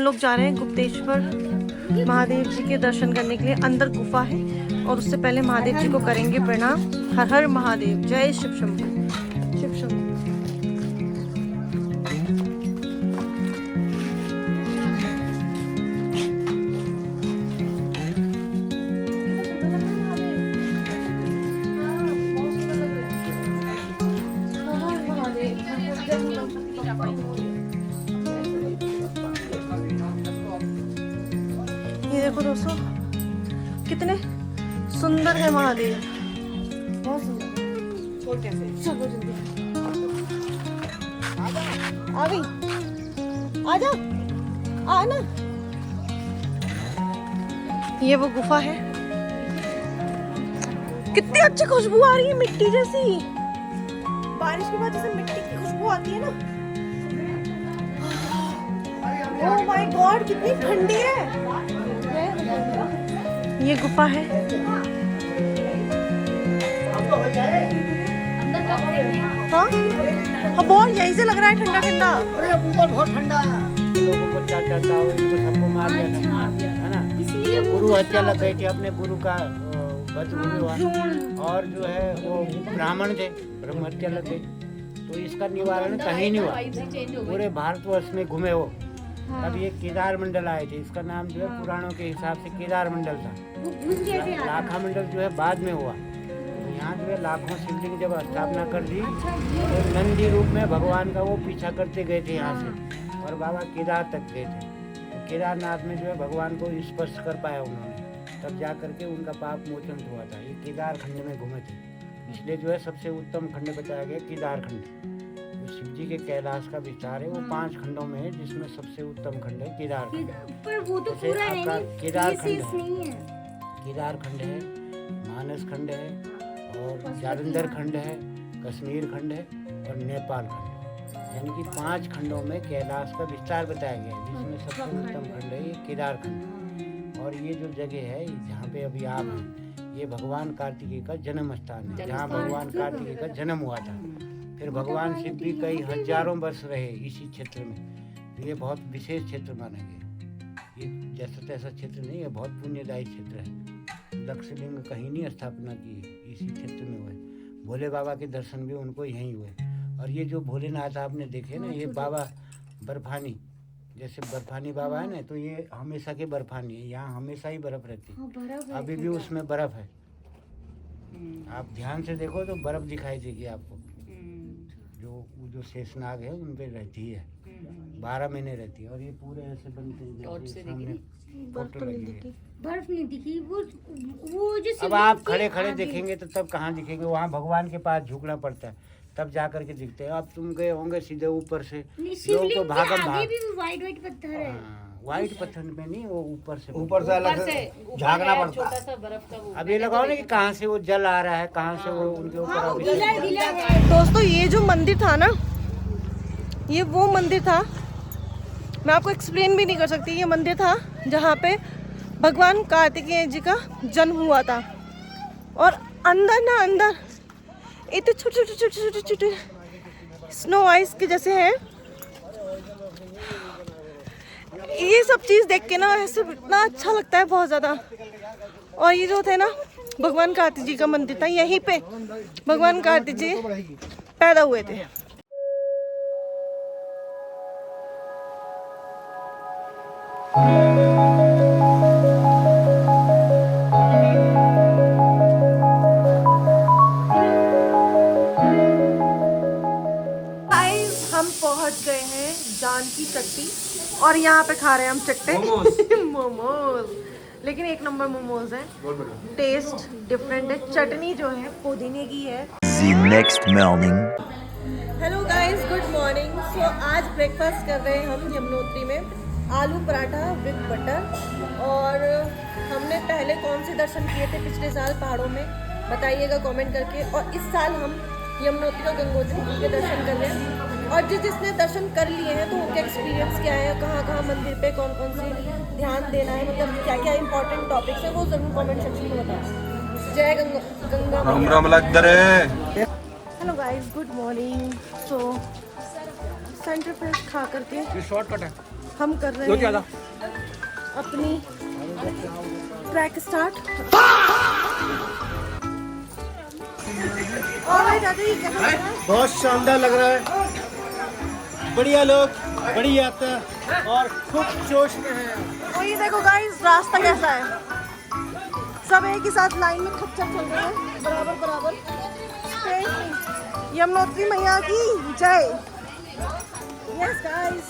हम लोग जा रहे हैं गुप्तेश्वर महादेव जी के दर्शन करने के लिए। अंदर गुफा है और उससे पहले महादेव जी को करेंगे प्रणाम। हर हर महादेव, जय शिव शंभू, शिव शंभू। ये देखो दोस्तों, कितने सुंदर है महादेव, बहुत सुंदर। चलो जल्दी आ गई, आ जा, आ ना। ये वो गुफा है। कितनी अच्छी खुशबू आ रही है, मिट्टी जैसी। बारिश के बाद जैसे मिट्टी की खुशबू आती है ना। ओह माय गॉड, कितनी ठंडी है। ये गुफा है। हाँ हाँ, बहुत यहीं से लग रहा है ठंडा ठंडा। अरे ऊपर बहुत ठंडा है। लोगों को क्या चाहता हो, इनको सबको मार देना है ना। गुरु हत्या लग गई थी, अपने गुरु का वध हुआ, और जो है वो ब्राह्मण थे, ब्रह्म हत्या लग गई। तो इसका निवारण कहीं नहीं हुआ, पूरे भारतवर्ष में घूमे हो। अब ये केदार मंडल आए थे, इसका नाम जो है पुराणों के हिसाब से केदार मंडल था। लाखा मंडल जो है बाद में हुआ। यहाँ जो है लाखों शिवलिंग जब स्थापना कर दी तो नंदी रूप में भगवान का वो पीछा करते गए थे यहाँ से, और बाबा केदार तक गए थे। तो केदारनाथ में जो है भगवान को स्पर्श कर पाया उन्होंने, तब जा करके उनका पाप मोचन हुआ था। ये केदार खंड में घूमे थे, इसलिए जो है सबसे उत्तम खंड बताया गया केदार खंड। शिव जी के कैलाश का विस्तार है, वो 5 खंडों में है, जिसमें सबसे उत्तम खंड है केदार खंड। पर वो तो पूरा है नहीं, केदार खंड नहीं है। केदार खंड है, मानस खंड है, और जालंधर खंड है, कश्मीर खंड है, और नेपाल खंड है। यानी कि 5 खंडों में कैलाश का विस्तार बताया गया है, जिसमें सबसे उत्तम खंड है ये केदार खंड। और ये जो जगह है जहाँ पे अभी आप हैं, ये भगवान कार्तिकेय का जन्म स्थान है, जहाँ भगवान कार्तिकेय का जन्म हुआ था। फिर भगवान शिव भी कई हजारों वर्ष रहे इसी क्षेत्र में। तो ये बहुत विशेष क्षेत्र माना गया। ये जैसा तैसा क्षेत्र नहीं है, बहुत पुण्यदायी क्षेत्र है। लक्षलिंग कहीं नहीं स्थापना की, इसी क्षेत्र में हुए। भोले बाबा के दर्शन भी उनको यहीं हुए। और ये जो भोलेनाथ आपने देखे ना, ये बाबा बर्फानी, जैसे बर्फानी बाबा है ना, तो ये हमेशा के बर्फानी है, यहाँ हमेशा ही बर्फ रहती है। अभी भी उसमें बर्फ है, आप ध्यान से देखो तो बर्फ दिखाई देगी आपको। जो शेषनाग है उन पे रहती है, 12 महीने रहती है। और ये पूरे ऐसे बनते हैं, फोटो लगी है। बर्फ नहीं दिखी, वो जो अब आप खड़े खड़े देखेंगे तो तब कहाँ दिखेंगे, वहाँ भगवान के पास झुकना पड़ता है, तब जा करके दिखते हैं। अब तुम गए होंगे सीधे ऊपर से, लोग तो भागम भाग। वाइट पत्थर है। व्हाइट पत्थर में नहीं, वो ऊपर से अलग से झागना पड़ता है। अब ये लगाओ ना कि कहाँ से वो जल आ रहा है, कहाँ से वो उनके ऊपर। दोस्तों, ये जो मंदिर था ना, ये वो मंदिर था, मैं आपको एक्सप्लेन भी नहीं कर सकती। ये मंदिर था जहाँ पे भगवान कार्तिकेय जी का जन्म हुआ था। और अंदर इतने छोटे छोटे छोटे छोटे छोटे स्नो आइस के जैसे हैं। ये सब चीज़ देख के ना ऐसे इतना अच्छा लगता है, बहुत ज़्यादा। और ये जो थे ना, भगवान कार्तिक जी का मंदिर था, यहीं पे भगवान कार्तिक जी पैदा हुए थे। हम पहुंच गए हैं जानकी चट्टी, और यहाँ पे खा रहे हैं हम चट्टे मोमोज। लेकिन 1 नंबर मोमोज है, टेस्ट डिफरेंट है। चटनी जो है पुदीने की है। Hello guys, good morning. So आज ब्रेकफास्ट कर रहे हैं हम यमुनोत्री में, आलू पराठा विद बटर। और हमने पहले कौन से दर्शन किए थे पिछले साल पहाड़ों में, बताइएगा कमेंट करके। और इस साल हम यमुनोत्री और गंगोत्री के दर्शन कर रहे हैं। और जिसने दर्शन कर लिए हैं तो उनका एक्सपीरियंस क्या है, कहाँ कहाँ मंदिर पे कौन कौन सी ध्यान देना है, मतलब क्या क्या इंपॉर्टेंट टॉपिक्स है, वो जरूर कमेंट सेक्शन में बताएं। जय Ganga. Hello guys, good morning. So centre fresh खा करके शॉर्टकट है। हम कर रहे हैं अपनी ट्रैक स्टार्ट। और भाई दादा जी कैसा लग रहा है? बहुत शानदार लग रहा है, बढ़िया लोग, बड़ी यात्रा और खूब जोश में है। और ये देखो गाइस रास्ता कैसा है, सब एक ही साथ लाइन में खच्चर चल रहे हैं, बराबर बराबर। यमुनोत्री मैया की जय। यस गाइस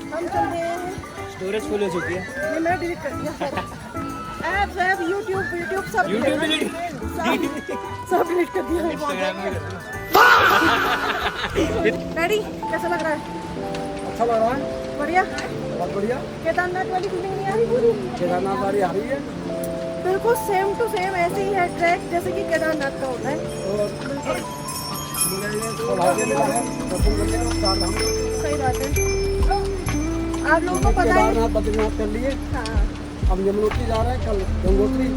हम चल रहे हैं। स्टोरेज फुल हो चुकी है। ये मैंने डिलीट कर दिया ऐप यूट्यूब सब सब डिलीट कर दिया। डैडी कैसा लग रहा है? अच्छा लग रहा है, बढ़िया, बहुत बढ़िया। केदारनाथ वाली फीलिंग नहीं आ रही पूरी? केदारनाथ वाली आ रही है बिल्कुल सेम टू सेम ऐसे ही है ट्रैक जैसे कि केदारनाथ का होता है। और सौभाग्य मिला है दर्शन करने का, चार धाम। सही बात है, आप लोगों को पता है। केदारनाथ बद्रीनाथ कर लिए, हाँ, अब यमुनोत्री जा रहे हैं, कल गंगोत्री।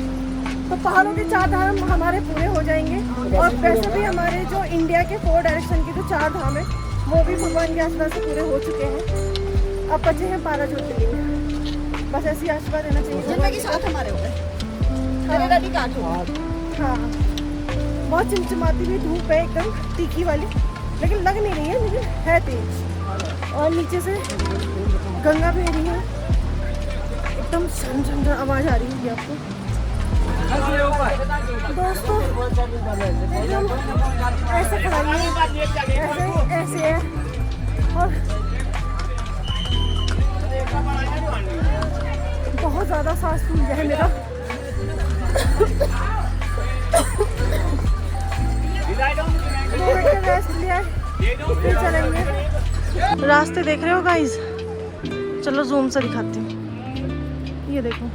तो पहाड़ों के 4 धाम हमारे पूरे हो जाएंगे। और वैसे भी हमारे जो इंडिया के 4 डायरेक्शन के जो 4 धाम है वो भी भगवान के आशीर्वाद से पूरे हो चुके हैं। अब बचे हैं 12 ज्योतिर्लिंग, बस ऐसी आशीर्वाद देना चाहिए जिनमें कि 7 हमारे हो गए। हाँ, बहुत चिमचिमाती हुई धूप है एकदम तीखी वाली, लेकिन लग नहीं रही है, लेकिन है तेज। और नीचे से गंगा बह रही है, एकदम झमझम आवाज आ रही है आपको दोस्तों। एकदम ऐसे खड़ाई है, ऐसे है। और बहुत ज़्यादा सांस फूल गया है मेरा। 2 घंटे रेस्ट लिया है, फिर चलेंगे। रास्ते देख रहे हो गाइस? चलो जूम से दिखाती हूँ, ये देखो।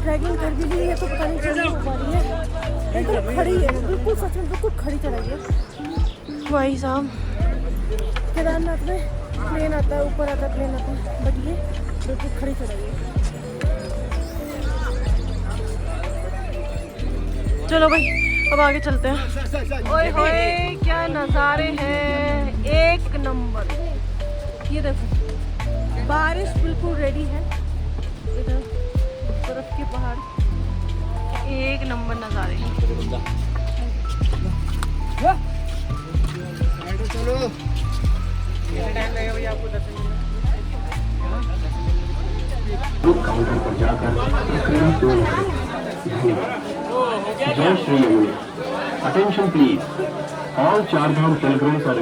ट्रैकिंग कर भी ली है तो पता नहीं क्यों हो पा रही है, एकदम खड़ी है, बिल्कुल सच में बिल्कुल खड़ी चढ़ाई है भाई साहब। केदारनाथ में प्लेन आता है, ऊपर आता है, प्लेन आता है, बट ये बिल्कुल खड़ी चढ़ाई है। चलो भाई अब आगे चलते हैं। ओए होए क्या नज़ारे हैं, एक नंबर। ये देखो बारिश बिल्कुल रेडी है, इधर बर्फ के पहाड़, एक नंबर नज़ारे हैं। चलो टाइम लगेगा भैया आपको दर्शन करने? काउंटर पर जाकर करीब 2 घंटे। जय Shri Yamuna. Attention please, all 4 Dham pilgrims are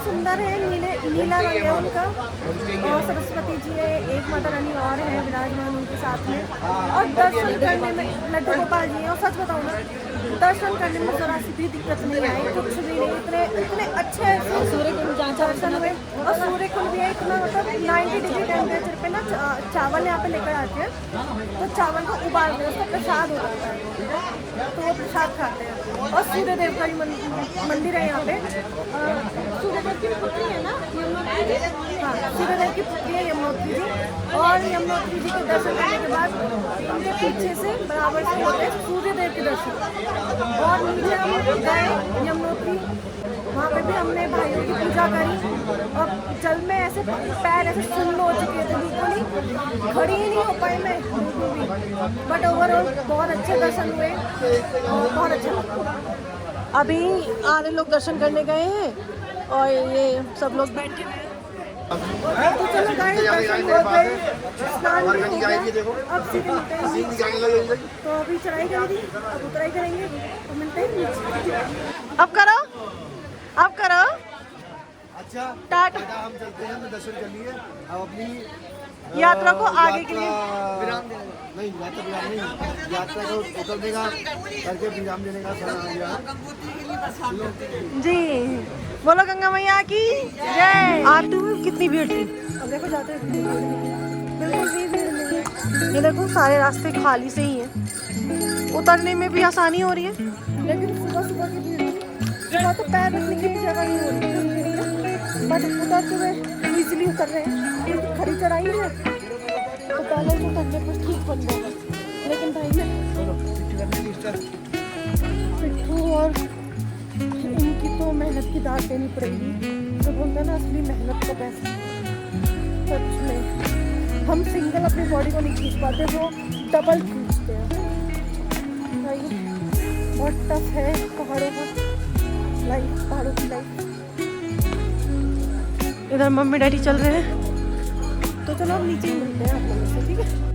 सुंदर है, नीला रंग है उनका। और सरस्वती जी है, एक माता रानी और है विराजमान उनके साथ में। और दर्शन करने में लड्डू गोपाल जी हैं। और सच बताऊँ ना, दर्शन करने में जरा सी भी दिक्कत नहीं आई, कुछ भी नहीं। इतने अच्छे सूर्य कुंड दर्शन हुए। और सूर्य कुंड भी है इतना, मतलब 90 डिग्री टेम्परेचर पे ना चावल यहाँ पे लेकर आते हैं, तो चावल को उबालते हैं, उसका प्रसाद हो जाता है, तो वो प्रसाद खाते हैं। और सूर्य देव का भी मंदिर है यहाँ पे। सूर्य देव की पुत्री है ना यमुनोत्री जी, हाँ सूर्य देव की पुत्री है यमुनोत्री जी। और यमुनोत्री जी के दर्शन करने के बाद उनके पीछे से बराबर से होते हैं सूर्य देव के दर्शन। और नीचे हम गए यमुनोत्री, वहाँ पे भी हमने भाइयों की पूजा करी। और जल में ऐसे पैर ऐसे सुन्न हो चुके थे, बिल्कुल ही खड़ी ही नहीं हो पाई मैं बिल्कुल भी। बट ओवरऑल बहुत अच्छे दर्शन हुए और बहुत अच्छा लगा। अभी आधे लोग दर्शन करने गए हैं और ये सब लोग बैठे हुए हैं। तो चलो गाइस, दर्शन हो गए, स्नान भी हो गया, अब सीधे निकलेंगे। तो अभी चढ़ाई करी थी, अब उतराई करेंगे, तो मिलते हैं नीचे। अब करो, अब करो। अच्छा टाटा। हम चलते हैं, दर्शन कर लिए। अब अपनी यात्रा को आगे के लिए विराम नहीं, यात्रा विराम नहीं, यात्रा को उतरने का करके विराम देने का समय आ गया। जी। बोलो गंगा मैया की जय। आते हुए कितनी भीड़ थी, अब देखो जाते हुए बिल्कुल भी भीड़ नहीं है। ये देखो सारे रास्ते खाली से ही हैं, उतरने में भी आसानी हो रही है। लेकिन सुबह सुबह की भीड़ थी, सुबह तो पैर रखने की जगह नहीं हो रही है, बट उतरते हुए इजीली उतर रहे हैं, क्योंकि खड़ी चढ़ाई है तो पहले जो उतरने पर ठीक बन जाएगा। लेकिन भाई पिट्ठू और इनकी तो मेहनत की दाद देनी पड़ेगी। जो बोलते हैं ना, असली मेहनत का पैसा। सच में हम सिंगल अपनी बॉडी को नहीं खींच पाते, वो डबल खींचते हैं भाई। बहुत टफ है पहाड़ों का लाइफ, पहाड़ों की लाइफ। इधर मम्मी डैडी चल रहे हैं, तो चलो अब नीचे ही मिलते हैं आप लोगों से, ठीक है।